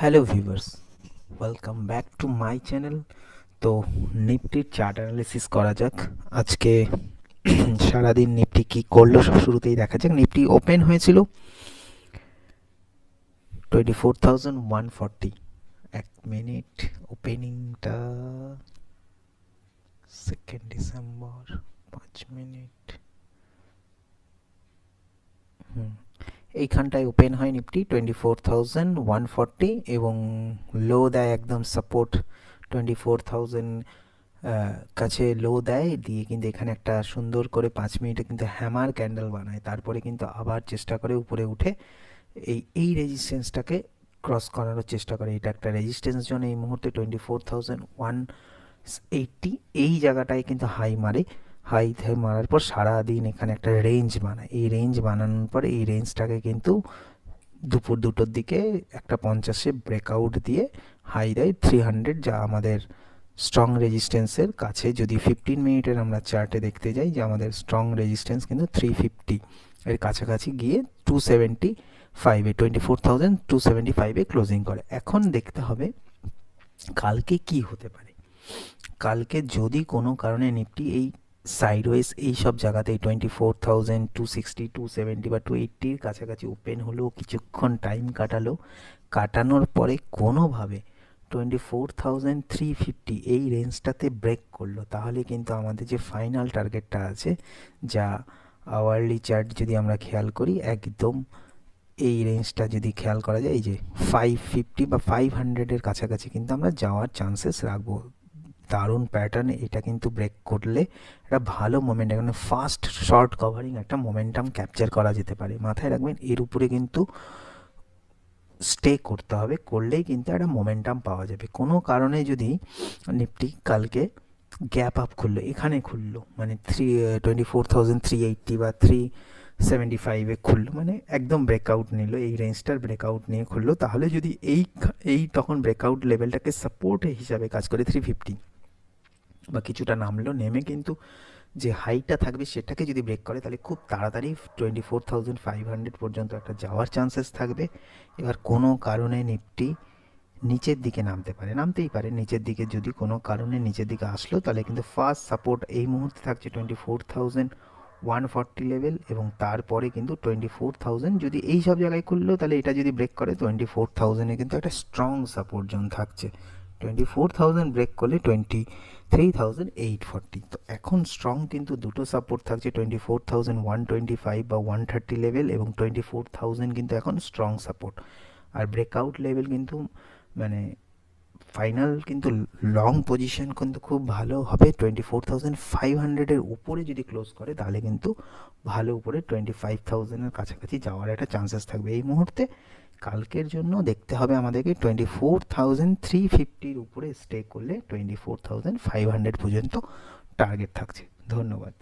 Hello viewers, welcome back to my channel. তো নিফটির chart analysis করা যাক আজকে। সারাদিন নিফটি কি করলো সব শুরুতেই দেখা যাক। নিফটি ওপেন হয়েছিল 24,140। এক মিনিট, ওপেনিংটা 2 ডিসেম্বর, 5 মিনিট। এইখানটায় ওপেন হয় নিফটি 24,140 এবং লো দেয় একদম সাপোর্ট 24,000 কাছে লো দেয়, দিয়ে কিন্তু এখানে একটা সুন্দর করে 5 মিনিটে কিন্তু হ্যামার ক্যান্ডেল বানায়। তারপরে কিন্তু আবার চেষ্টা করে উপরে উঠে এই রেজিস্ট্যান্সটাকে ক্রস করানোর চেষ্টা করে। এটা একটা রেজিস্ট্যান্স জোন এই মুহূর্তে 24,180। এই জায়গাটায় কিন্তু হাই মারে। হাই মারার পর সারাদিন এখানে একটা রেঞ্জ বানায়। এই রেঞ্জ বানানোর পরে এই রেঞ্জটাকে কিন্তু দুপুর 2টোর দিকে একটা 50-এ ব্রেকআউট দিয়ে হাই দেয় 300, যা আমাদের স্ট্রং রেজিস্ট্যান্সের কাছে। যদি 15 মিনিটের আমরা চার্টে দেখতে যাই যে আমাদের স্ট্রং রেজিস্ট্যান্স কিন্তু 350 এর কাছাকাছি গিয়ে 275-এ 24,275-এ ক্লোজিং করে। এখন দেখতে হবে কালকে কি হতে পারে। কালকে যদি কোনো কারণে নিফটি এই সাইডওয়েজ এই সব জায়গাতেই 24,260, 270 বা 280-র কাছাকাছি ওপেন হলো, কিছুক্ষণ টাইম কাটানোর পরে কোনোভাবে 24,350 এই রেঞ্জটাতে ব্রেক করলো, তাহলে কিন্তু আমাদের যে ফাইনাল টার্গেটটা আছে, যা আওয়ারলি চার্ট যদি আমরা খেয়াল করি, একদম এই রেঞ্জটা যদি খেয়াল করা যায়, এই যে 550 বা 500-এর কাছাকাছি কিন্তু আমরা যাওয়ার চান্সেস রাখবো। দারুণ প্যাটার্ন। এটা কিন্তু ব্রেক করলে একটা ভালো মোমেন্ট, এখানে ফাস্ট শর্ট কভারিং একটা মোমেন্টাম ক্যাপচার করা যেতে পারে। মাথায় রাখবেন এর উপরে কিন্তু স্টে করতে হবে, করলেই কিন্তু একটা মোমেন্টাম পাওয়া যাবে। কোনো কারণে যদি নিফটি কালকে গ্যাপ আপ খুললো, এখানে খুললো মানে 24,380 বা 375-এ খুললো, মানে একদম ব্রেকআউট নিল, এই রেঞ্জটার ব্রেকআউট নিয়ে খুললো, তাহলে যদি এই তখন ব্রেকআউট লেভেলটাকে সাপোর্ট হিসাবে কাজ করে 350 বা কিছুটা নামলো, নেমে কিন্তু যে হাইটা থাকবে সেটাকে যদি ব্রেক করে, তাহলে খুব তাড়াতাড়ি 24,500 পর্যন্ত একটা যাওয়ার চান্সেস থাকবে। এবার কোনো কারণে নিফটি নিচের দিকে নামতেই পারে। নিচের দিকে যদি কোনো কারণে নিচের দিকে আসলো, তাহলে কিন্তু ফার্স্ট সাপোর্ট এই মুহূর্তে থাকছে 24,140 লেভেল, এবং তারপরে কিন্তু 24,000 যদি এই সব জায়গায় খুললো, তাহলে এটা যদি ব্রেক করে 24,000-এ কিন্তু একটা স্ট্রং সাপোর্ট জোন থাকছে। 24,000 ব্রেক করলে 23,840। তো এখন স্ট্রং কিন্তু দুটো সাপোর্ট থাকছে, 24,125 বা 130 লেভেল, এবং 24,000 কিন্তু এখন স্ট্রং সাপোর্ট। আর ব্রেকআউট লেভেল কিন্তু মানে ফাইনাল কিন্তু লং পজিশন কিন্তু খুব ভালো হবে 24,500-এর উপরে যদি ক্লোজ করে, তাহলে কিন্তু ভালো উপরে 25,000-এর কাছাকাছি যাওয়ার একটা চান্সেস থাকবে। এই মুহূর্তে কালকের জন্য দেখতে হবে আমাদেরকে 24,350-র উপরে স্টে করলে 24,500 পর্যন্ত টার্গেট থাকছে। ধন্যবাদ।